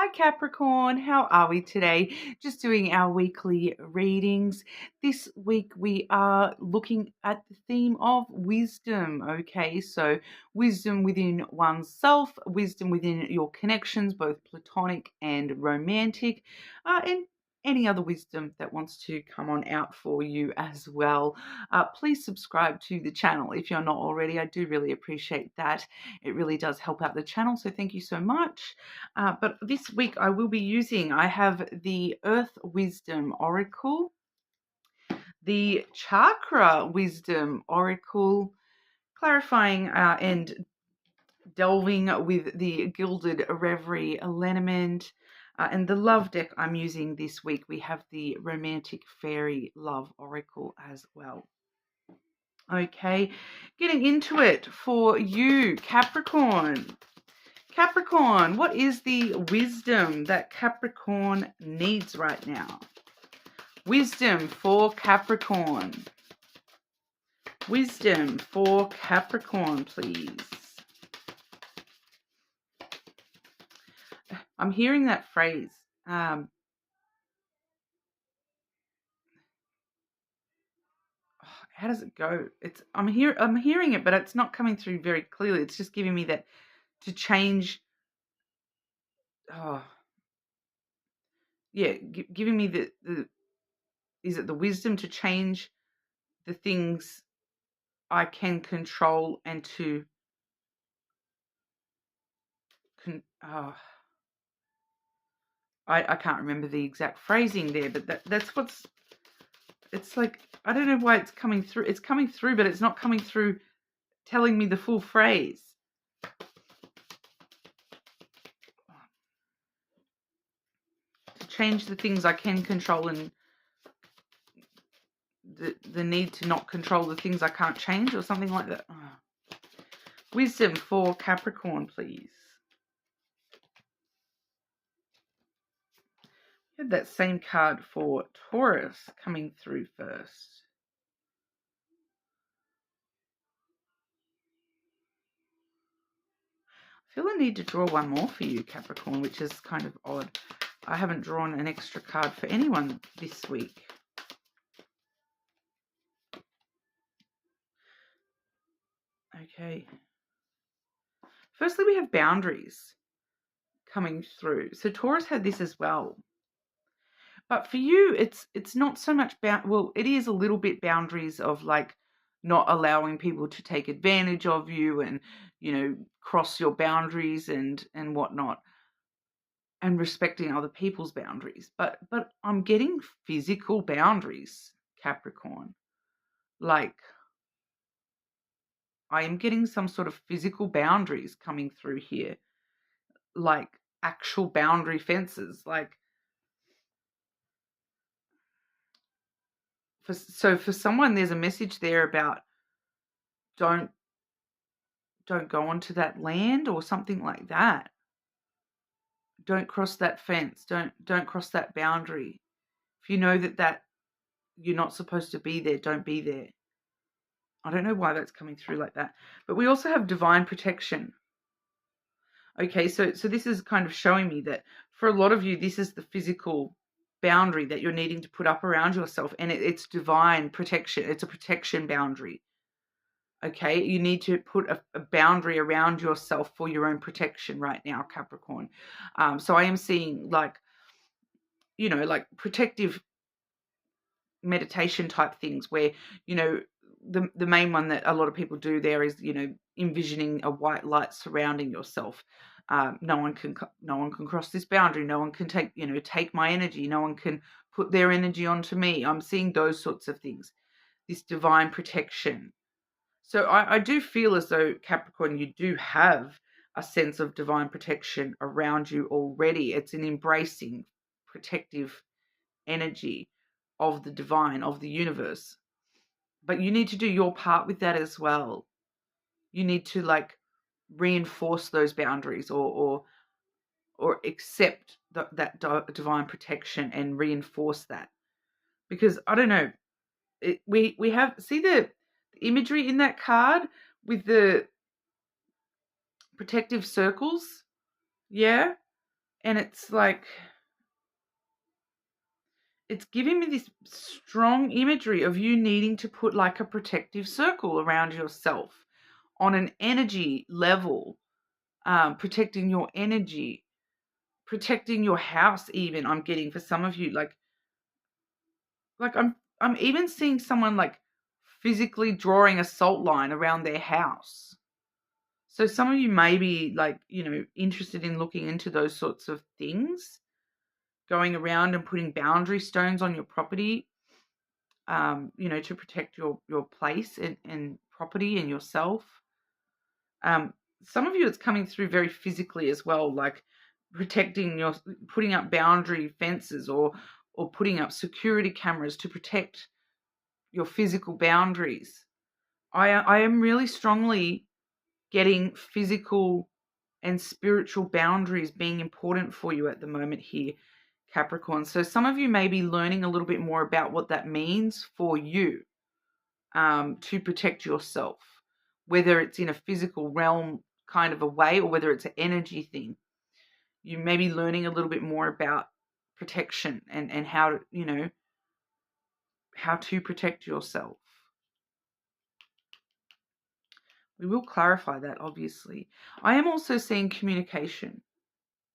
Hi Capricorn, how are we today? Just doing our weekly readings. This week we are looking at the theme of wisdom, okay? So wisdom within oneself, wisdom within your connections, both platonic and romantic, and any other wisdom that wants to come on out for you as well. Please subscribe to the channel if you're not already. I do really appreciate that. It really does help out the channel, so thank you so much. But this week I have the Earth Wisdom Oracle, the Chakra Wisdom Oracle, clarifying and delving with the Gilded Reverie Lenormand, and the Love deck I'm using this week. We have the Romantic Fairy Love Oracle as well. Okay, getting into it for you, Capricorn. Capricorn, what is the wisdom that Capricorn needs right now? Wisdom for Capricorn. Wisdom for Capricorn, please. I'm hearing that phrase. How does it go? I'm hearing it, but it's not coming through very clearly. It's just giving me that to change. Oh, yeah, giving me the is it the wisdom to change the things I can control and to I can't remember the exact phrasing there, but that's what's, it's like, I don't know why it's coming through. It's coming through, but it's not coming through telling me the full phrase. To change the things I can control and the need to not control the things I can't change, or something like that. Oh. Wisdom for Capricorn, please. We had that same card for Taurus coming through first. I feel I need to draw one more for you, Capricorn, which is kind of odd. I haven't drawn an extra card for anyone this week. Okay. Firstly, we have boundaries coming through. So Taurus had this as well. But for you, it's not so much well, it is a little bit boundaries of like not allowing people to take advantage of you and, you know, cross your boundaries and whatnot, and respecting other people's boundaries. But I'm getting physical boundaries, Capricorn. Like, I am getting some sort of physical boundaries coming through here, like actual boundary fences. Like, for someone, there's a message there about don't go onto that land or something like that. Don't cross that fence. Don't cross that boundary. If you know that you're not supposed to be there, don't be there. I don't know why that's coming through like that. But we also have divine protection. Okay, so this is kind of showing me that for a lot of you, this is the physical boundary that you're needing to put up around yourself, and it's divine protection. It's a protection boundary. Okay, you need to put a boundary around yourself for your own protection right now, Capricorn. So I am seeing, like, you know, like protective meditation type things where, you know, the main one that a lot of people do there is, you know, envisioning a white light surrounding yourself. No one can cross this boundary. No one can take my energy. No one can put their energy onto me. I'm seeing those sorts of things. This divine protection. So I do feel as though, Capricorn, you do have a sense of divine protection around you already. It's an embracing, protective energy of the divine, of the universe. But you need to do your part with that as well. You need to, like, reinforce those boundaries or accept that divine protection and reinforce that. Because, I don't know, we have, see the imagery in that card with the protective circles? Yeah? And it's like, it's giving me this strong imagery of you needing to put like a protective circle around yourself on an energy level, protecting your energy, protecting your house even. I'm getting for some of you, like I'm even seeing someone like physically drawing a salt line around their house. So some of you may be like, interested in looking into those sorts of things, going around and putting boundary stones on your property, to protect your place and property and yourself. Some of you, it's coming through very physically as well, like putting up boundary fences or putting up security cameras to protect your physical boundaries. I am really strongly getting physical and spiritual boundaries being important for you at the moment here, Capricorn. So some of you may be learning a little bit more about what that means for you, to protect yourself, whether it's in a physical realm kind of a way or whether it's an energy thing. You may be learning a little bit more about protection and how to, how to protect yourself. We will clarify that, obviously. I am also seeing communication.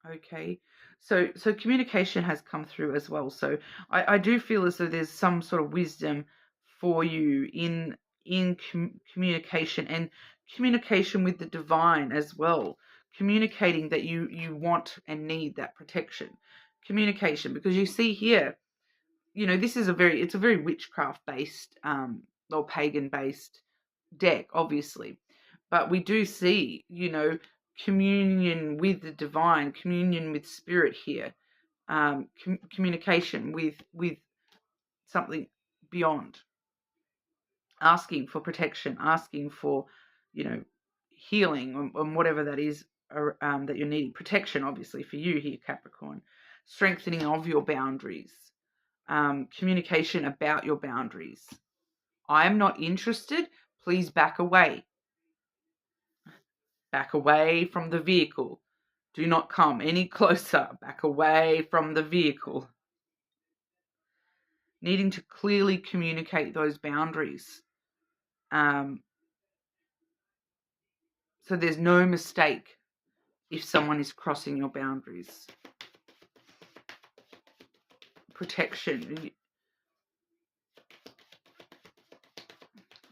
Okay. So communication has come through as well. So I do feel as though there's some sort of wisdom for you in communication and communication with the divine as well. Communicating that you want and need that protection. Communication, because you see here, this is it's a very witchcraft based, or pagan based deck, obviously. But we do see, communion with the divine, communion with spirit here, communication with something beyond, asking for protection, asking for, healing and whatever that is, that you're needing. Protection, obviously, for you here, Capricorn. Strengthening of your boundaries, communication about your boundaries. I am not interested. Please back away. Back away from the vehicle. Do not come any closer. Back away from the vehicle. Needing to clearly communicate those boundaries. So there's no mistake if someone is crossing your boundaries. Protection.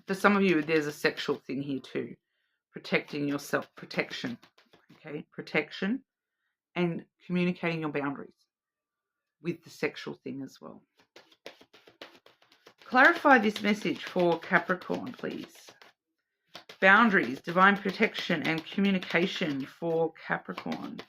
For some of you, there's a sexual thing here too. Protecting yourself. Protection. Okay? Protection and communicating your boundaries with the sexual thing as well. Clarify this message for Capricorn, please. Boundaries, divine protection, and communication for Capricorn.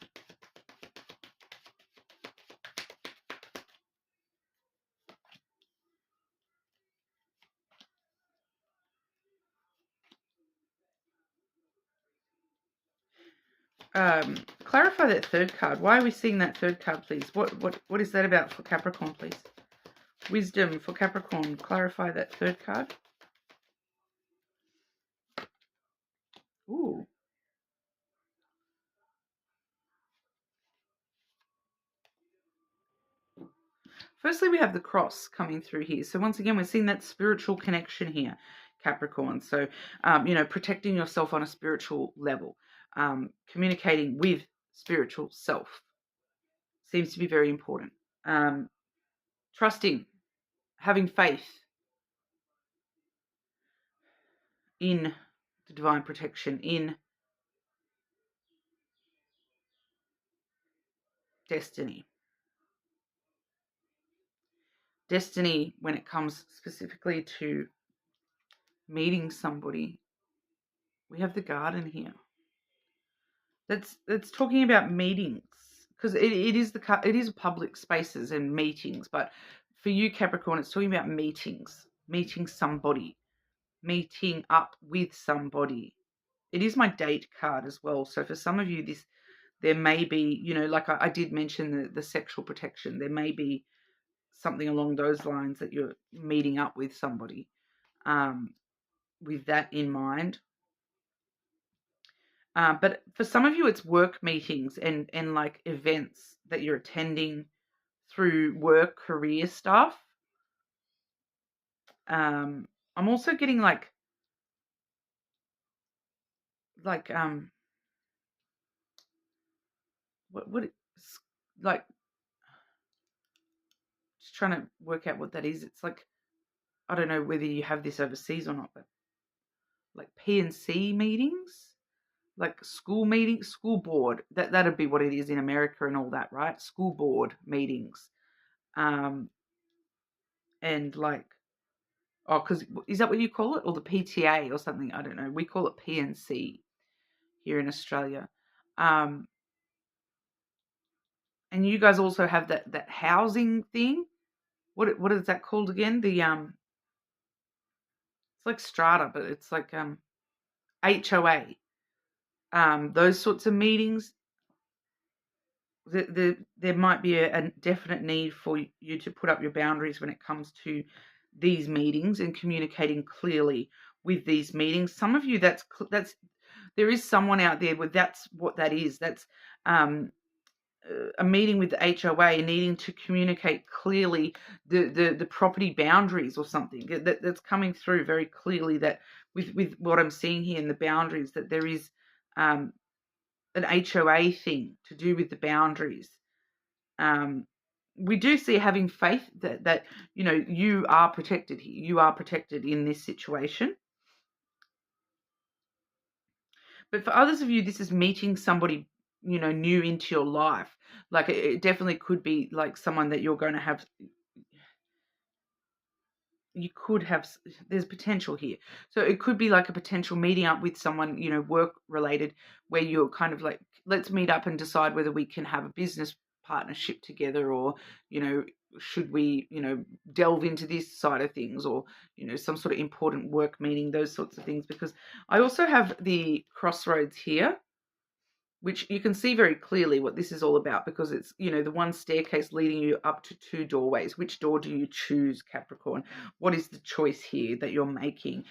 Clarify that third card. Why are we seeing that third card, please? What is that about for Capricorn, please? Wisdom for Capricorn. Clarify that third card. Ooh. Firstly, we have the cross coming through here. So once again, we're seeing that spiritual connection here, Capricorn. So, protecting yourself on a spiritual level, communicating with spiritual self seems to be very important. Trusting, having faith in the divine protection, in destiny. Destiny, when it comes specifically to meeting somebody, we have the garden here. That's talking about meetings, because it is public spaces and meetings. But for you, Capricorn, it's talking about meetings, meeting somebody, meeting up with somebody. It is my date card as well. So for some of you, there may be, like I did mention the sexual protection. There may be something along those lines that you're meeting up with somebody, with that in mind. But for some of you, it's work meetings and like events that you're attending through work, career stuff. I'm also getting like what it's like, just trying to work out what that is. It's like, I don't know whether you have this overseas or not, but like P&C meetings, like school meetings, school board. That'd be what it is in America and all that, right? School board meetings, and like, oh, because is that what you call it, or the PTA or something? I don't know. We call it P&C here in Australia. And you guys also have that housing thing. What is that called again? The it's like strata, but it's like HOA. Those sorts of meetings. There might be a definite need for you to put up your boundaries when it comes to these meetings and communicating clearly with these meetings. Some of you, that's there is someone out there where that's what that is. That's a meeting with the HOA needing to communicate clearly the property boundaries or something. That's coming through very clearly, that with what I'm seeing here in the boundaries, that there is an HOA thing to do with the boundaries. We do see having faith that you are protected here. You are protected in this situation. But for others of you, this is meeting somebody new into your life. Like it definitely could be like someone that you're going to have. You could have, there's potential here. So it could be like a potential meeting up with someone, work related, where you're kind of like, let's meet up and decide whether we can have a business partnership together, or, should we, delve into this side of things, or, some sort of important work meeting, those sorts of things. Because I also have the crossroads here, which you can see very clearly what this is all about, because it's, the one staircase leading you up to two doorways. Which door do you choose, Capricorn? What is the choice here that you're making?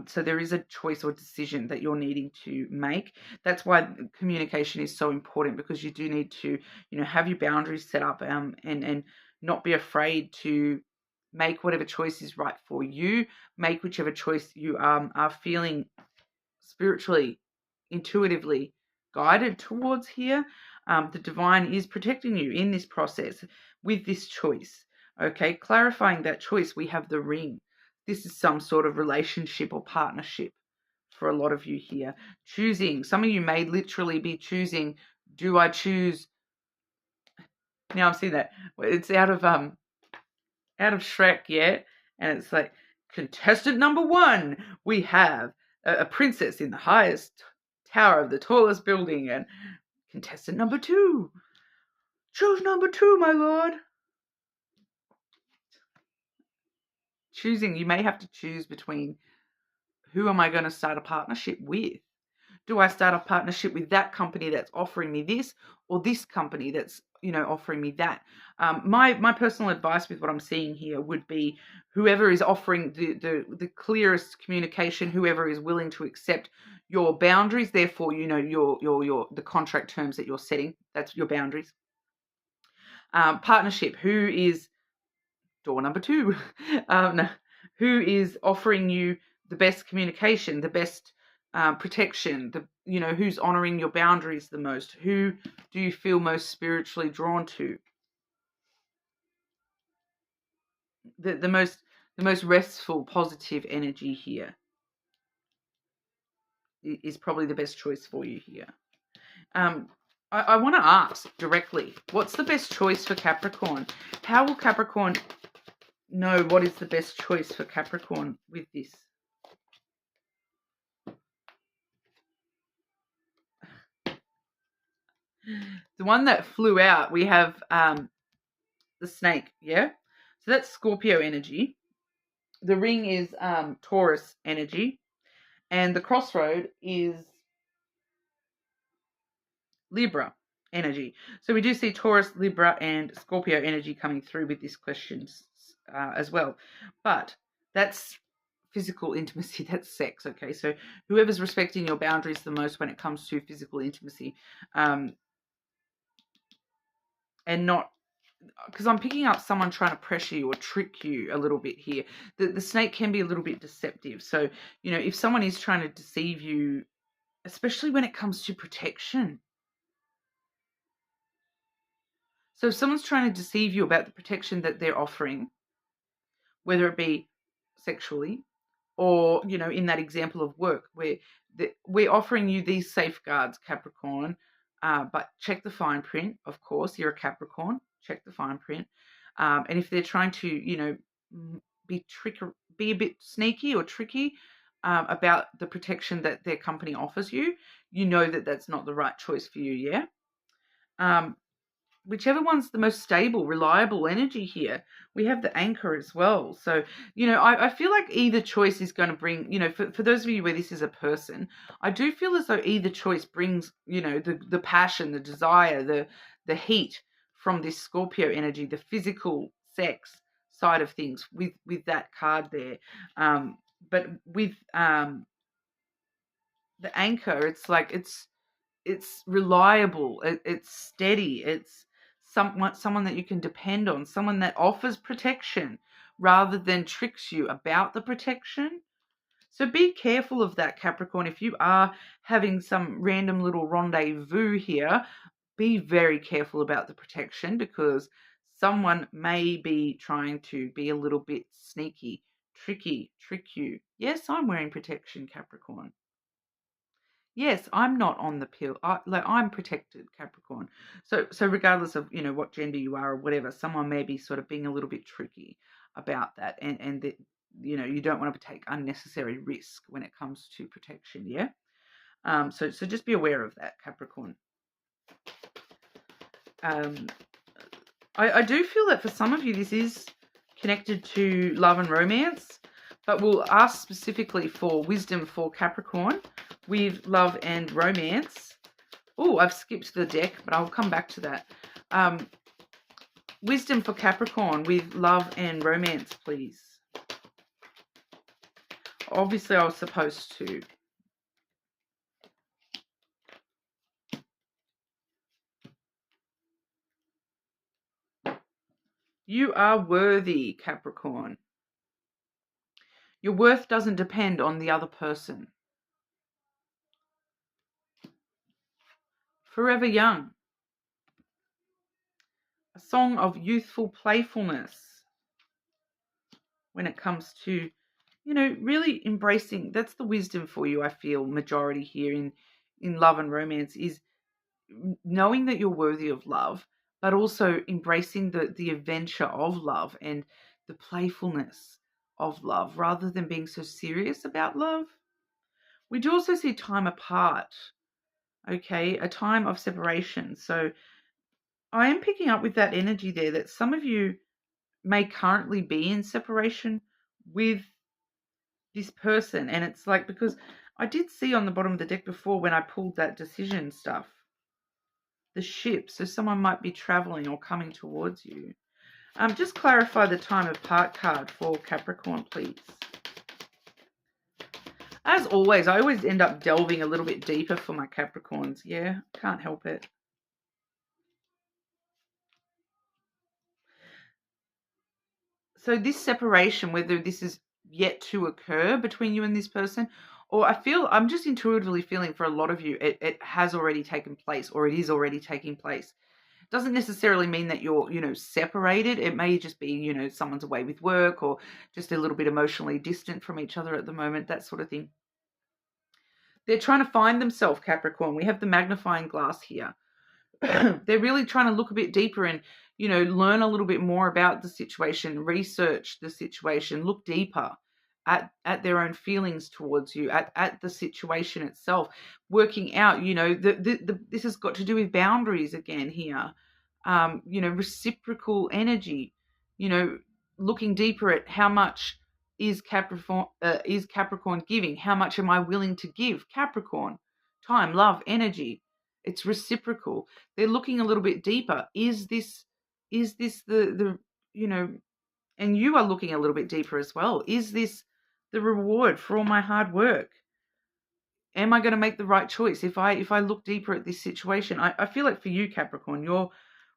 So there is a choice or decision that you're needing to make. That's why communication is so important, because you do need to, have your boundaries set up, and not be afraid to make whatever choice is right for you. Make whichever choice you are feeling spiritually, intuitively guided towards here. The divine is protecting you in this process with this choice. Okay, clarifying that choice, we have the ring. This is some sort of relationship or partnership for a lot of you here. Choosing, some of you may literally be choosing, do I choose? Now I'm seeing that it's out of Shrek, yeah, and it's like, contestant number 1, we have a princess in the highest tower of the tallest building, and contestant number 2, choose number 2, my lord. Choosing, you may have to choose between, who am I going to start a partnership with? Do I start a partnership with that company that's offering me this, or this company that's, offering me that? My personal advice with what I'm seeing here would be, whoever is offering the clearest communication, whoever is willing to accept your boundaries, therefore, your the contract terms that you're setting, that's your boundaries. Partnership, who is door number 2, who is offering you the best communication, the best protection, who's honoring your boundaries the most? Who do you feel most spiritually drawn to? The most restful, positive energy here is probably the best choice for you here. I want to ask directly, what's the best choice for Capricorn? How will Capricorn know what is the best choice for Capricorn with this? The one that flew out, we have the snake, yeah? So that's Scorpio energy. The ring is Taurus energy. And the crossroad is Libra energy. So we do see Taurus, Libra, and Scorpio energy coming through with these questions as well. But that's physical intimacy, that's sex, okay? So whoever's respecting your boundaries the most when it comes to physical intimacy, and not, because I'm picking up someone trying to pressure you or trick you a little bit here. The snake can be a little bit deceptive. So, if someone is trying to deceive you, especially when it comes to protection. So if someone's trying to deceive you about the protection that they're offering, whether it be sexually or, in that example of work where we're offering you these safeguards, Capricorn, but check the fine print, of course. You're a Capricorn, check the fine print. And if they're trying to, be a bit sneaky or tricky about the protection that their company offers you, that that's not the right choice for you, yeah? Whichever one's the most stable, reliable energy here. We have the anchor as well. So, I feel like either choice is going to bring, for those of you where this is a person, I do feel as though either choice brings, the passion, the desire, the heat from this Scorpio energy, the physical sex side of things with that card there. But with the anchor, it's like it's reliable, it's steady, it's someone that you can depend on, someone that offers protection rather than tricks you about the protection. So be careful of that, Capricorn. If you are having some random little rendezvous here, be very careful about the protection, because someone may be trying to be a little bit sneaky, trick you. Yes, I'm wearing protection, Capricorn. Yes, I'm not on the pill. I'm protected, Capricorn. So regardless of what gender you are or whatever, someone may be sort of being a little bit tricky about that, and that you don't want to take unnecessary risk when it comes to protection. Yeah. So just be aware of that, Capricorn. I do feel that for some of you this is connected to love and romance, but we'll ask specifically for wisdom for Capricorn with love and romance. Oh, I've skipped the deck, but I'll come back to that. Wisdom for Capricorn with love and romance, please. Obviously, I was supposed to. You are worthy, Capricorn. Your worth doesn't depend on the other person. Forever young. A song of youthful playfulness when it comes to, really embracing. That's the wisdom for you, I feel, majority here in love and romance, is knowing that you're worthy of love, but also embracing the adventure of love and the playfulness of love rather than being so serious about love. We do also see time apart, okay, a time of separation. So I am picking up with that energy there that some of you may currently be in separation with this person. And it's like, because I did see on the bottom of the deck before when I pulled that decision stuff, the ship. So someone might be traveling or coming towards you. Just clarify the time apart card for Capricorn, please. As always, I always end up delving a little bit deeper for my Capricorns. Yeah, can't help it. So this separation, whether this is yet to occur between you and this person, or I'm just intuitively feeling for a lot of you, it has already taken place, or it is already taking place. Doesn't necessarily mean that you're, separated. It may just be, someone's away with work or just a little bit emotionally distant from each other at the moment, that sort of thing. They're trying to find themselves, Capricorn. We have the magnifying glass here. They're really trying to look a bit deeper and, learn a little bit more about the situation, research the situation, look deeper at their own feelings towards you, at the situation itself, working out, this has got to do with boundaries again here, reciprocal energy, looking deeper at how much is Capricorn giving, how much am I willing to give Capricorn, time, love, energy. It's reciprocal. They're looking a little bit deeper. Is this the and you are looking a little bit deeper as well. Is this the reward for all my hard work? Am I going to make the right choice? If I look deeper at this situation, I feel like for you, Capricorn, you're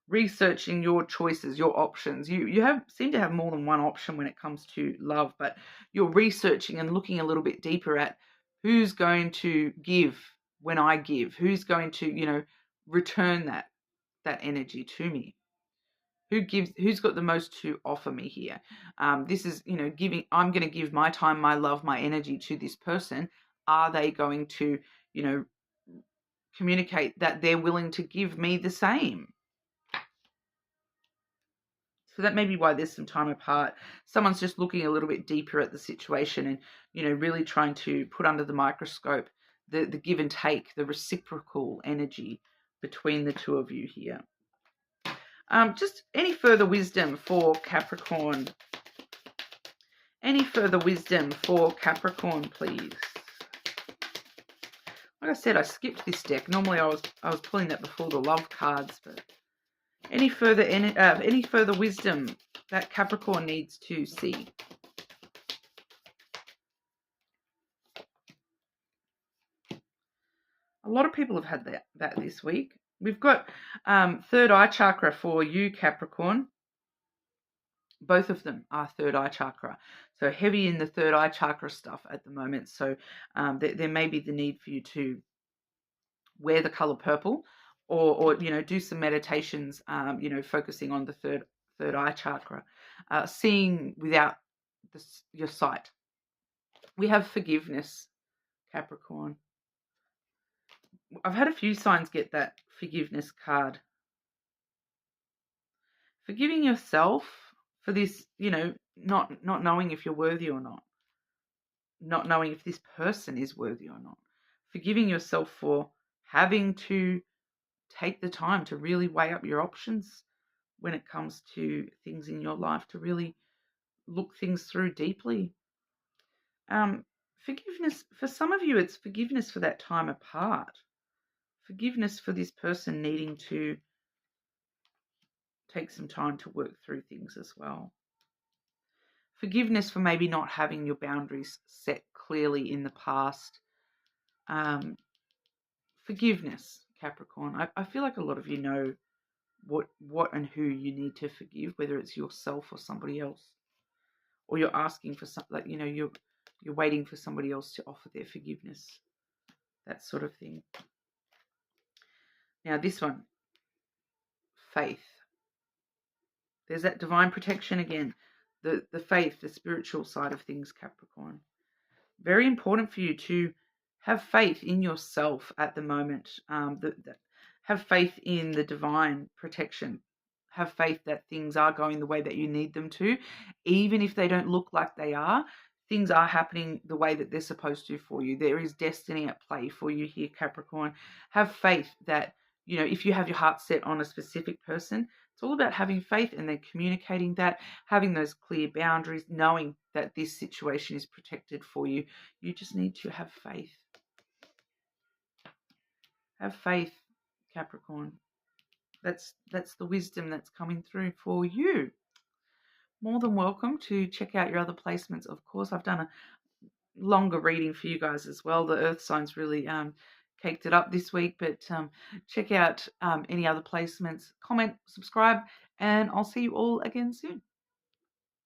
researching your choices, your options. You seem to have more than one option when it comes to love, but you're researching and looking a little bit deeper at who's going to give when I give, who's going to, return that energy to me. Who's got the most to offer me here? This is, giving. I'm going to give my time, my love, my energy to this person. Are they going to, you know, communicate that they're willing to give me the same? So that may be why there's some time apart. Someone's just looking a little bit deeper at the situation and, really trying to put under the microscope the give and take, the reciprocal energy between the two of you here. Just any further wisdom for Capricorn? Any further wisdom for Capricorn, please? Like I said, I skipped this deck. Normally I was pulling that before the love cards, but any further wisdom that Capricorn needs to see? A lot of people have had that this week. We've got third eye chakra for you, Capricorn. Both of them are third eye chakra. So heavy in the third eye chakra stuff at the moment. So there may be the need for you to wear the color purple or do some meditations, focusing on the third eye chakra, seeing without your sight. We have forgiveness, Capricorn. I've had a few signs get that forgiveness card. Forgiving yourself for this, not knowing if you're worthy or not knowing if this person is worthy or not. Forgiving yourself for having to take the time to really weigh up your options when it comes to things in your life, to really look things through deeply. Forgiveness, for some of you, it's forgiveness for that time apart. Forgiveness for this person needing to take some time to work through things as well. Forgiveness for maybe not having your boundaries set clearly in the past. Forgiveness, Capricorn. I feel like a lot of you know what and who you need to forgive, whether it's yourself or somebody else, or you're asking for something, you're waiting for somebody else to offer their forgiveness, that sort of thing. Now this one, faith. There's that divine protection again, the faith, the spiritual side of things, Capricorn. Very important for you to have faith in yourself at the moment. Have faith in the divine protection. Have faith that things are going the way that you need them to, even if they don't look like they are. Things are happening the way that they're supposed to for you. There is destiny at play for you here, Capricorn. Have faith that, if you have your heart set on a specific person, it's all about having faith and then communicating that, having those clear boundaries, knowing that this situation is protected for you. You just need to have faith. Have faith, Capricorn. That's the wisdom that's coming through for you. More than welcome to check out your other placements. Of course, I've done a longer reading for you guys as well. The earth signs really caked it up this week, but check out any other placements, comment, subscribe, and I'll see you all again soon.